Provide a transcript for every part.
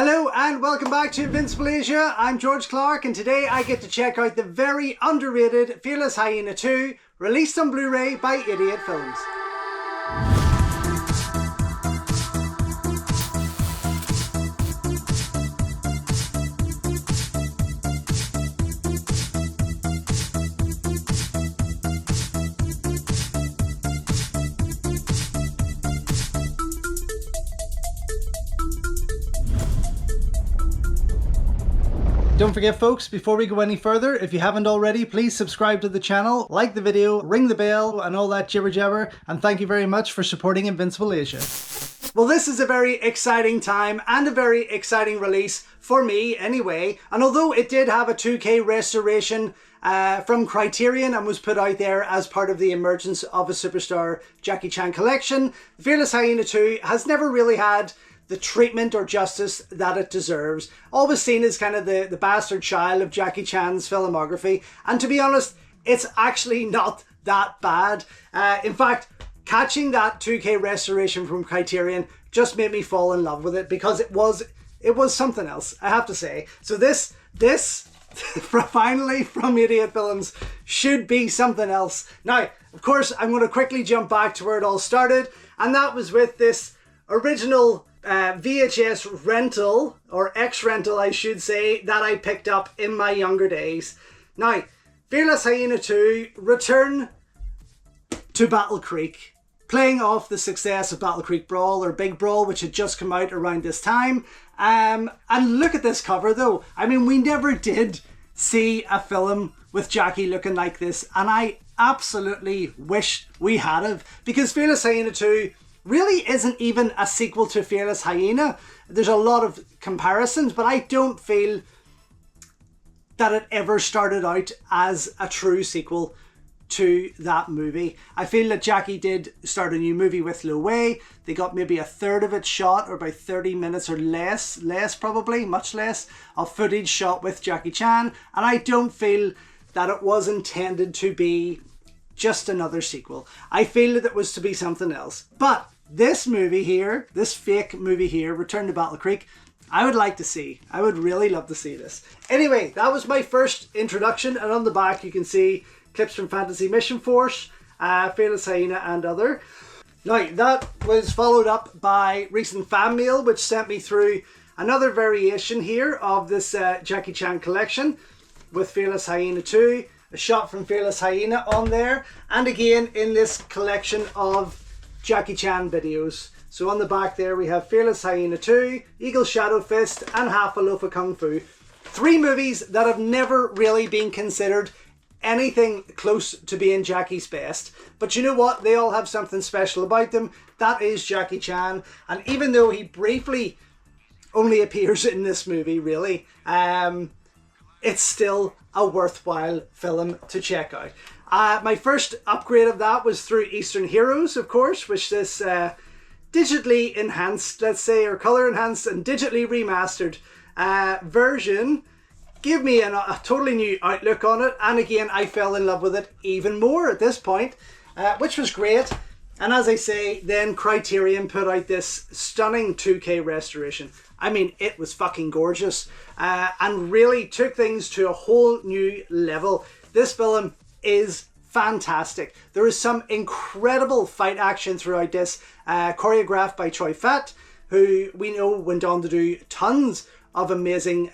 Hello and welcome back to Invincible Asia. I'm George Clark and today I get to check out the very underrated Fearless Hyena 2, released on Blu-ray by Idiot Films. Don't forget folks, before we go any further, if you haven't already, please subscribe to the channel, like the video, ring the bell and all that jibber jabber, and thank you very much for supporting Invincible Asia. Well, this is a very exciting time and a very exciting release for me anyway, and although it did have a 2K restoration from Criterion and was put out there as part of the Emergence of a Superstar Jackie Chan collection, Fearless Hyena 2 has never really had the treatment or justice that it deserves. Always seen as kind of the bastard child of Jackie Chan's filmography, and to be honest, it's actually not that bad. In fact, catching that 2K restoration from Criterion just made me fall in love with it, because it was something else, I have to say. So this finally from Idiot Films should be something else. Now, of course, I'm going to quickly jump back to where it all started, and that was with this original VHS rental, or X-rental I should say, that I picked up in my younger days. Now, Fearless Hyena 2, Return to Battle Creek, playing off the success of Battle Creek Brawl, or Big Brawl, which had just come out around this time. And look at this cover though. I mean, we never did see a film with Jackie looking like this, and I absolutely wish we had have, because Fearless Hyena 2 really isn't even a sequel to Fearless Hyena. There's a lot of comparisons, but I don't feel that it ever started out as a true sequel to that movie. I feel that Jackie did start a new movie with Lo Wei. They got maybe a third of it shot, or about 30 minutes or less probably, much less, of footage shot with Jackie Chan, and I don't feel that it was intended to be just another sequel. I feel that it was to be something else. But this movie here, this fake movie here, Return to Battle Creek, I would like to see. I would really love to see this. Anyway, that was my first introduction, and on the back you can see clips from Fantasy Mission Force, Fearless Hyena and other. Now, that was followed up by recent fan mail, which sent me through another variation here of this Jackie Chan collection with Fearless Hyena 2. A shot from Fearless Hyena on there, and again in this collection of Jackie Chan videos. So on the back there we have Fearless Hyena 2, Eagle Shadow Fist and Half a Loaf of Kung Fu. 3 movies that have never really been considered anything close to being Jackie's best. But you know what? They all have something special about them. That is Jackie Chan, and even though he briefly only appears in this movie really, it's still a worthwhile film to check out. My first upgrade of that was through Eastern Heroes, of course, which this digitally enhanced, let's say, or color enhanced and digitally remastered version gave me a totally new outlook on it, and again I fell in love with it even more at this point, which was great. And as I say, then Criterion put out this stunning 2K restoration. I mean, it was fucking gorgeous, and really took things to a whole new level. This film is fantastic. There is some incredible fight action throughout this, choreographed by Choi Fat, who we know went on to do tons of amazing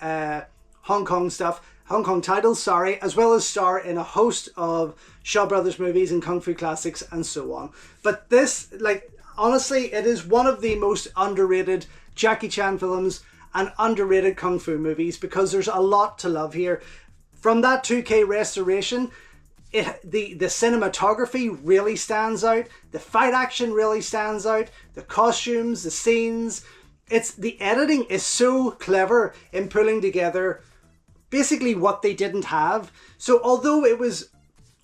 Hong Kong titles, sorry, as well as star in a host of Shaw Brothers movies and Kung Fu classics and so on. But this, like, honestly, it is one of the most underrated Jackie Chan films and underrated Kung Fu movies, because there's a lot to love here. From that 2K restoration, the cinematography really stands out, the fight action really stands out, the costumes, the scenes, the editing is so clever in pulling together basically what they didn't have. So although it was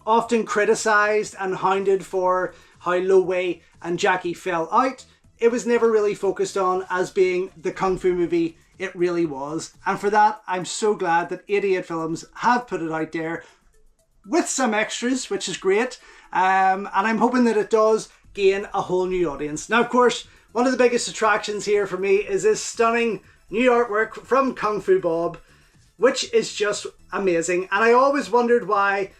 often criticized and hounded for how Lo Wei and Jackie fell out, it was never really focused on as being the Kung Fu movie it really was. And for that, I'm so glad that Idiot Films have put it out there with some extras, which is great. And I'm hoping that it does gain a whole new audience. Now, of course, one of the biggest attractions here for me is this stunning new artwork from Kung Fu Bob, which is just amazing. And I always wondered why.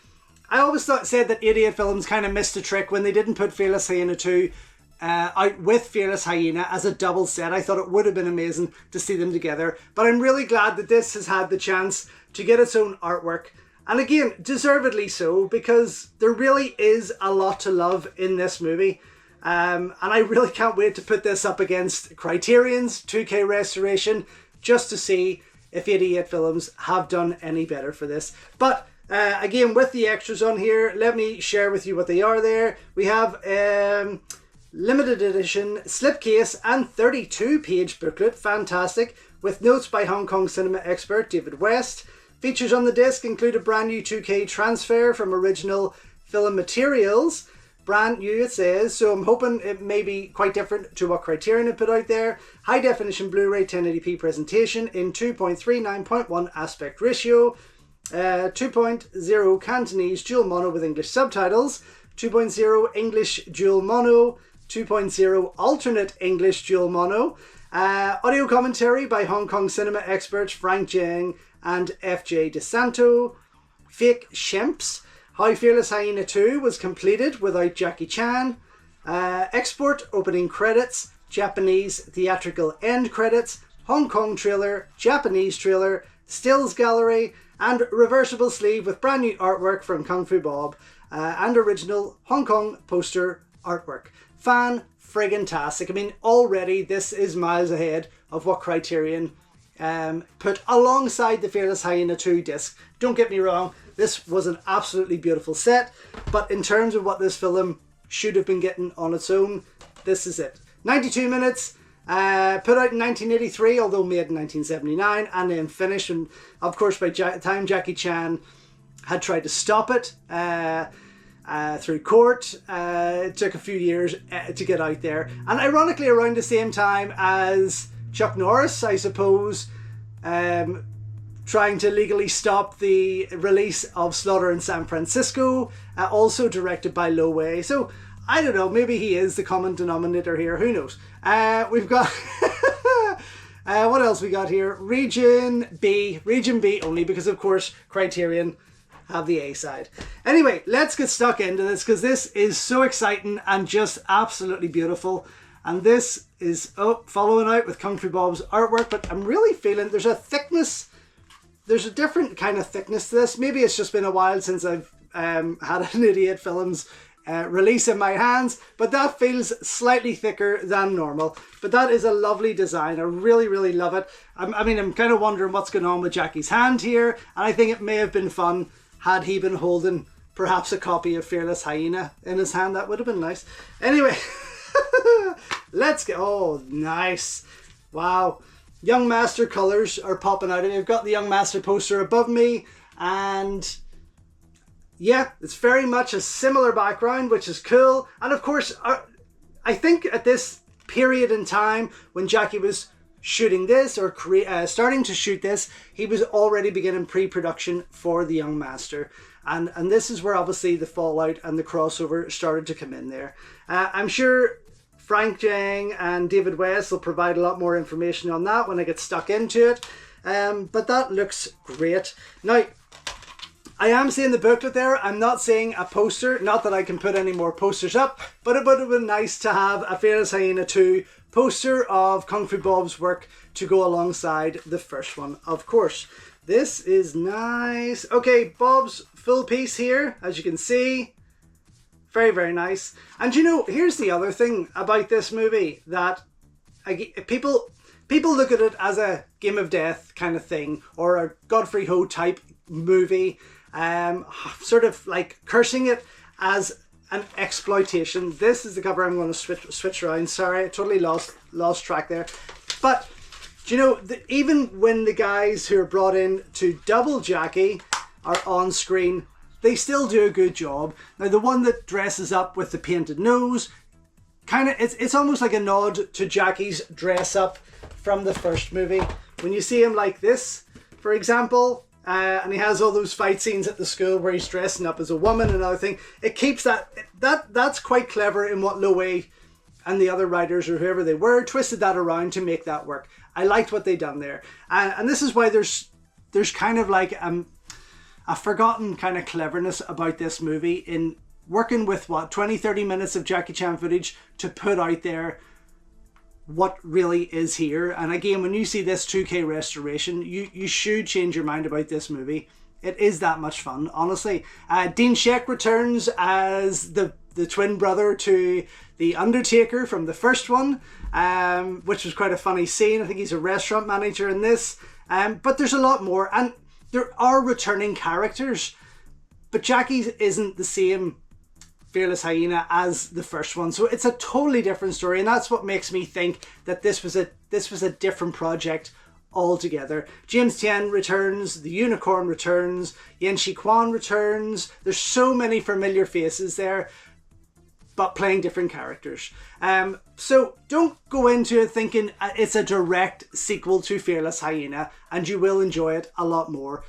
I always said that 88 Films kind of missed a trick when they didn't put Fearless Hyena 2 out with Fearless Hyena as a double set. I thought it would have been amazing to see them together. But I'm really glad that this has had the chance to get its own artwork. And again, deservedly so, because there really is a lot to love in this movie. And I really can't wait to put this up against Criterion's 2K restoration, just to see if 88 Films have done any better for this. But again, with the extras on here, let me share with you what they are there. We have limited edition slipcase and 32-page booklet, fantastic, with notes by Hong Kong cinema expert David West. Features on the disc include a brand new 2K transfer from original film materials. Brand new, it says, so I'm hoping it may be quite different to what Criterion had put out there. High definition Blu-ray 1080p presentation in 2.39.1 aspect ratio. 2.0 Cantonese dual mono with English subtitles. 2.0 English dual mono. 2.0 alternate English dual mono. Audio commentary by Hong Kong cinema experts Frank Jiang and FJ DeSanto. Fake Shemps. How Fearless Hyena 2 was completed without Jackie Chan. Export opening credits. Japanese theatrical end credits. Hong Kong trailer. Japanese trailer. Stills gallery. And reversible sleeve with brand new artwork from Kung Fu Bob. And original Hong Kong poster artwork. Fan-friggin-tastic. I mean, already this is miles ahead of what Criterion put alongside the Fearless Hyena 2 disc. Don't get me wrong, this was an absolutely beautiful set, but in terms of what this film should have been getting on its own, this is it. 92 minutes, put out in 1983, although made in 1979, and then finished, and of course by the time Jackie Chan had tried to stop it through court, it took a few years to get out there. And ironically, around the same time as Chuck Norris, I suppose, trying to legally stop the release of Slaughter in San Francisco, also directed by Lo Wei. So, I don't know, maybe he is the common denominator here, who knows. We've got, what else we got here? Region B only, because of course Criterion have the A side. Anyway, let's get stuck into this, because this is so exciting and just absolutely beautiful. And this is following out with Kung Fu Bob's artwork, but I'm really feeling there's a thickness, there's a different kind of thickness to this. Maybe it's just been a while since I've had an 88 Films release in my hands, but that feels slightly thicker than normal. But that is a lovely design. I really, really love it. I mean, I'm kind of wondering what's going on with Jackie's hand here, and I think it may have been fun had he been holding perhaps a copy of Fearless Hyena in his hand. That would have been nice. Anyway, let's go. Oh, nice. Wow. Young Master colours are popping out. I've got the Young Master poster above me, and yeah, it's very much a similar background, which is cool. And of course, I think at this period in time when Jackie was shooting this, or starting to shoot this, he was already beginning pre-production for the Young Master. And this is where obviously the fallout and the crossover started to come in there. I'm sure Frank Jiang and David West will provide a lot more information on that when I get stuck into it. But that looks great. Now, I am seeing the booklet there. I'm not seeing a poster. Not that I can put any more posters up, but it would have been nice to have a Fearless Hyena 2 poster of Kung Fu Bob's work to go alongside the first one, of course. This is nice. Okay, Bob's full piece here, as you can see. Very, very nice. And you know, here's the other thing about this movie, that people look at it as a Game of Death kind of thing, or a Godfrey Ho type movie, sort of like cursing it as an exploitation. This is the cover. I'm going to switch around. Sorry, I totally lost track there. But do you know, even when the guys who are brought in to double Jackie are on screen, they still do a good job. Now, the one that dresses up with the painted nose, kind of, it's almost like a nod to Jackie's dress up from the first movie. When you see him like this, for example, and he has all those fight scenes at the school where he's dressing up as a woman and other thing, it keeps that's quite clever in what Lo Wei and the other writers, or whoever they were, twisted that around to make that work. I liked what they done there. And this is why there's kind of like a forgotten kind of cleverness about this movie in working with 20-30 minutes of Jackie Chan footage to put out there what really is here. And again, when you see this 2K restoration, you should change your mind about this movie. It is that much fun, honestly. Dean Sheck returns as the twin brother to The Undertaker from the first one, which was quite a funny scene. I think he's a restaurant manager in this. But there's a lot more, and there are returning characters, but Jackie isn't the same Fearless Hyena as the first one, so it's a totally different story, and that's what makes me think that this was a different project altogether. James Tien returns, the Unicorn returns, Yen Shi Kwan returns. There's so many familiar faces there, but playing different characters. So don't go into it thinking it's a direct sequel to Fearless Hyena, and you will enjoy it a lot more.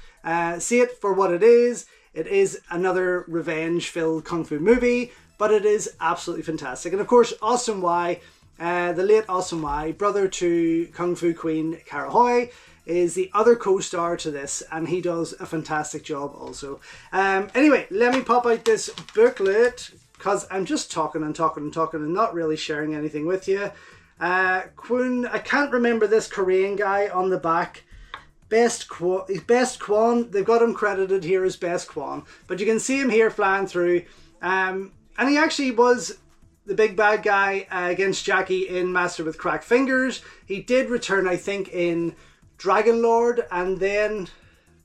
See it for what it is. It is another revenge-filled kung fu movie, but it is absolutely fantastic. And of course, Austin Wai, the late Austin Wai, brother to Kung Fu Queen Kara Hui, is the other co-star to this, and he does a fantastic job also. Anyway, let me pop out this booklet, because I'm just talking and not really sharing anything with you. Kwon, I can't remember this Korean guy on the back. Best Kwon. They've got him credited here as Best Kwon, but you can see him here flying through. And he actually was the big bad guy against Jackie in Master with Cracked Fingers. He did return, I think, in Dragon Lord, and then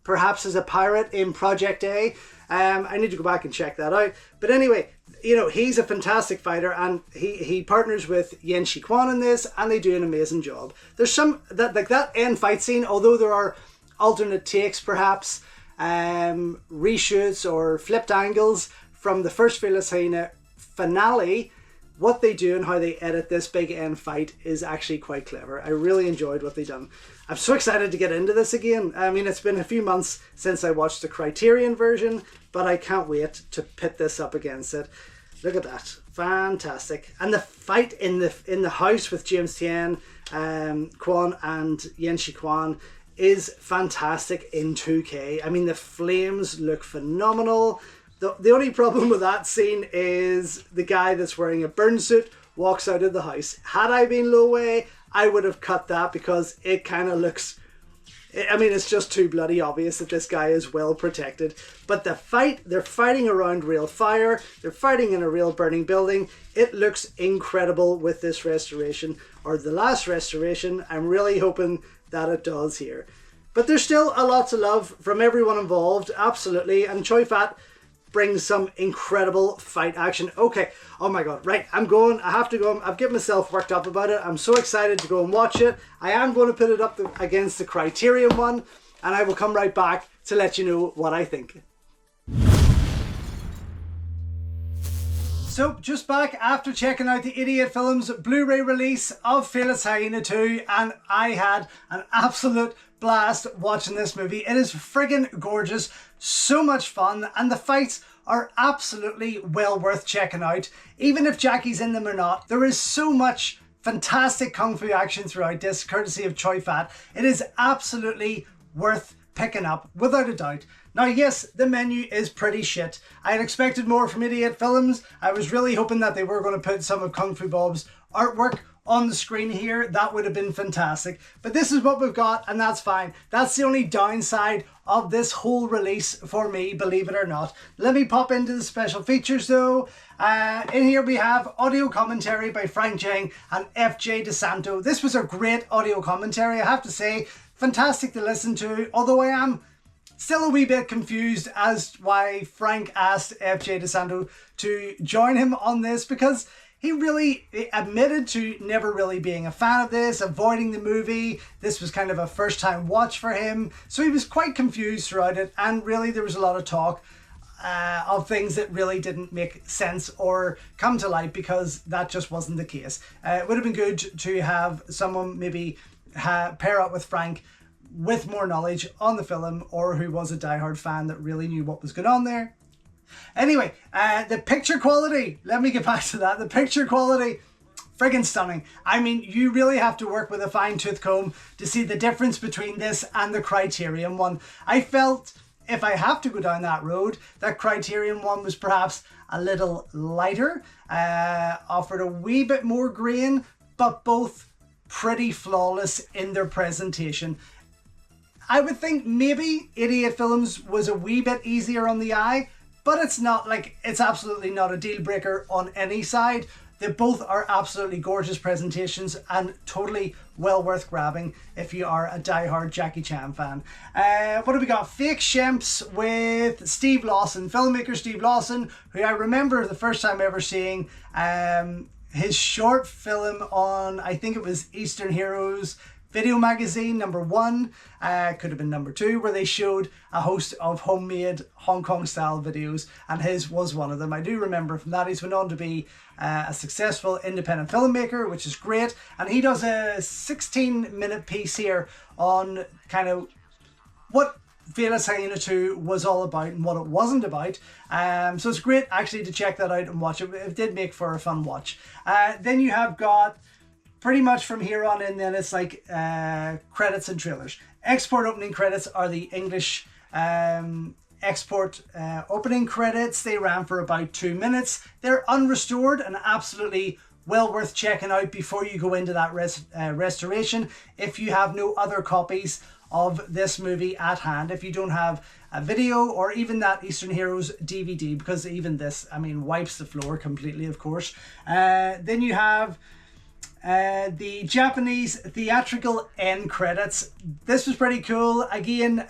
perhaps as a pirate in Project A. I need to go back and check that out. But anyway, you know, he's a fantastic fighter, and he partners with Yen Shi Kwan in this, and they do an amazing job. There's some that end fight scene, although there are alternate takes, perhaps reshoots or flipped angles from the first Fearless Hyena finale. What they do and how they edit this big end fight is actually quite clever. I really enjoyed what they done. I'm so excited to get into this again. I mean, it's been a few months since I watched the Criterion version, but I can't wait to pit this up against it. Look at that. Fantastic. And the fight in the house with James Tien, Kwan and Yen Shi Kwan is fantastic in 2K. I mean, the flames look phenomenal. The only problem with that scene is the guy that's wearing a burn suit walks out of the house. Had I been Lo Wei, I would have cut that because it kind of looks... I mean, it's just too bloody obvious that this guy is well protected. But the fight, they're fighting around real fire. They're fighting in a real burning building. It looks incredible with this restoration, or the last restoration. I'm really hoping that it does here. But there's still a lot to love from everyone involved, absolutely. And Choi Fat brings some incredible fight action. Okay, oh my god, right, I'm going, I have to go, I've getting myself worked up about it. I'm so excited to go and watch it. I am going to put it up against the Criterion one, and I will come right back to let you know what I think. So, just back after checking out the 88 Films Blu-ray release of Fearless Hyena 2, and I had an absolute blast watching this movie. It is friggin' gorgeous, so much fun, and the fights are absolutely well worth checking out. Even if Jackie's in them or not, there is so much fantastic kung fu action throughout this, courtesy of Choi Fat. It is absolutely worth picking up, without a doubt. Now, yes, the menu is pretty shit. I had expected more from 88 Films. I was really hoping that they were going to put some of Kung Fu Bob's artwork on the screen here. That would have been fantastic. But this is what we've got, and that's fine. That's the only downside of this whole release for me, believe it or not. Let me pop into the special features though. In here we have audio commentary by Frank Jang and FJ DeSanto. This was a great audio commentary, I have to say. Fantastic to listen to, although I am still a wee bit confused as why Frank asked FJ DeSanto to join him on this, because he really admitted to never really being a fan of this, avoiding the movie. This was kind of a first time watch for him. So he was quite confused throughout it, and really there was a lot of talk of things that really didn't make sense or come to light, because that just wasn't the case. It would have been good to have someone maybe pair up with Frank with more knowledge on the film, or who was a diehard fan that really knew what was going on there. Anyway, the picture quality, let me get back to that. The picture quality, friggin' stunning. I mean, you really have to work with a fine-tooth comb to see the difference between this and the Criterion one. I felt, if I have to go down that road, that Criterion one was perhaps a little lighter, offered a wee bit more grain, but both pretty flawless in their presentation. I would think maybe 88 Films was a wee bit easier on the eye, but it's not like, it's absolutely not a deal breaker on any side. They both are absolutely gorgeous presentations and totally well worth grabbing if you are a diehard Jackie Chan fan. What have we got? Fake Shemps with Steve Lawson, filmmaker Steve Lawson, who I remember the first time ever seeing his short film on, I think it was Eastern Heroes Video Magazine #1, could have been #2, where they showed a host of homemade Hong Kong style videos, and his was one of them. I do remember from that. He's went on to be a successful independent filmmaker, which is great, and he does a 16-minute piece here on kind of what Fearless Hyena 2 was all about and what it wasn't about. So it's great actually to check that out and watch it. It did make for a fun watch. Then you have got, pretty much from here on in, then it's like credits and trailers. Export opening credits are the English export opening credits. They ran for about 2 minutes. They're unrestored and absolutely well worth checking out before you go into that restoration if you have no other copies of this movie at hand. If you don't have a video or even that Eastern Heroes DVD, because even this, I mean, wipes the floor completely, of course. Then you have the Japanese theatrical end credits. This was pretty cool. Again,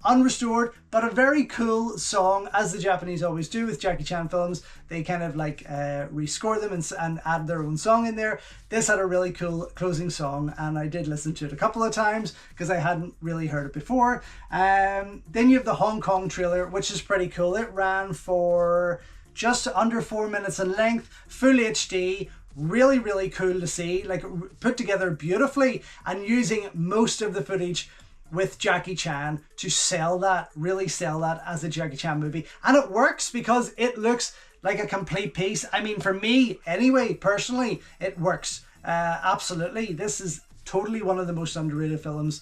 unrestored, but a very cool song, as the Japanese always do with Jackie Chan films. They kind of like rescore them and add their own song in there. This had a really cool closing song, and I did listen to it a couple of times because I hadn't really heard it before. Then you have the Hong Kong trailer, which is pretty cool. It ran for just under 4 minutes in length, full HD. Really, really cool to see, like put together beautifully, and using most of the footage with Jackie Chan to sell that, really sell that as a Jackie Chan movie. And it works because it looks like a complete piece. I mean, for me anyway, personally, it works. Absolutely. This is totally one of the most underrated films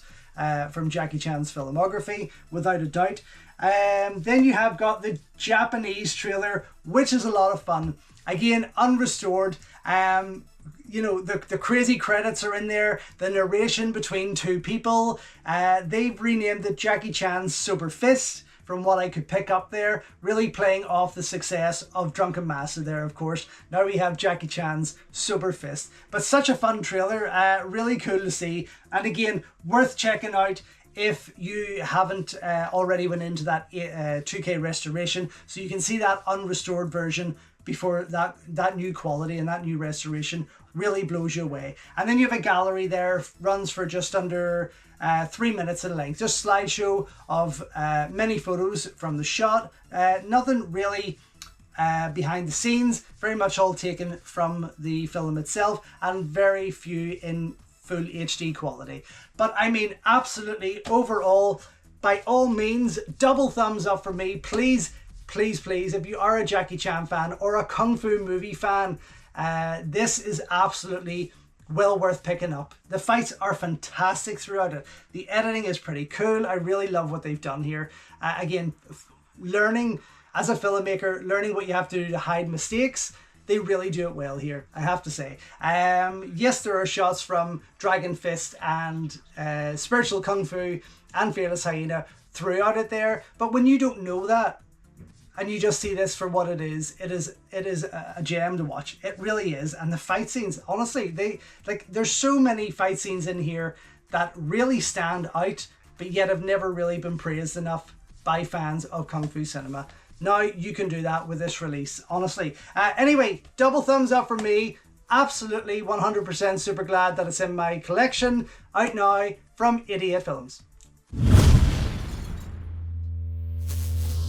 from Jackie Chan's filmography, without a doubt. Then you have got the Japanese trailer, which is a lot of fun. Again, unrestored. You know, the crazy credits are in there. The narration between two people. They've renamed it Jackie Chan's Sober Fist, from what I could pick up there. Really playing off the success of Drunken Master there, of course. Now we have Jackie Chan's Sober Fist. But such a fun trailer. Really cool to see. And again, worth checking out if you haven't already went into that 2K restoration. So you can see that unrestored version before that new quality and that new restoration really blows you away. And then you have a gallery there, runs for just under 3 minutes in length. Just slideshow of many photos from the shot. Nothing really behind the scenes, very much all taken from the film itself, and very few in full HD quality. But I mean, absolutely, overall, by all means, double thumbs up for me. Please, please, please, if you are a Jackie Chan fan or a Kung Fu movie fan, this is absolutely well worth picking up. The fights are fantastic throughout it. The editing is pretty cool. I really love what they've done here. Again, learning as a filmmaker, learning what you have to do to hide mistakes. They really do it well here, I have to say. Yes, there are shots from Dragon Fist and Spiritual Kung Fu and Fearless Hyena throughout it there, but when you don't know that, and you just see this for what it is a gem to watch. It really is. And the fight scenes, honestly, there's so many fight scenes in here that really stand out, but yet have never really been praised enough by fans of Kung Fu cinema. Now you can do that with this release, honestly. Anyway, double thumbs up from me. Absolutely 100% super glad that it's in my collection, out now from 88 Films.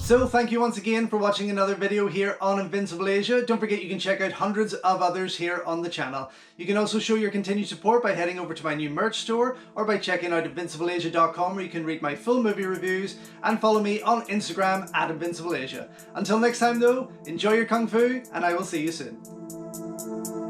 So thank you once again for watching another video here on Invincible Asia. Don't forget you can check out hundreds of others here on the channel. You can also show your continued support by heading over to my new merch store or by checking out invincibleasia.com, where you can read my full movie reviews, and follow me on Instagram at InvincibleAsia. Until next time though, enjoy your Kung Fu, and I will see you soon.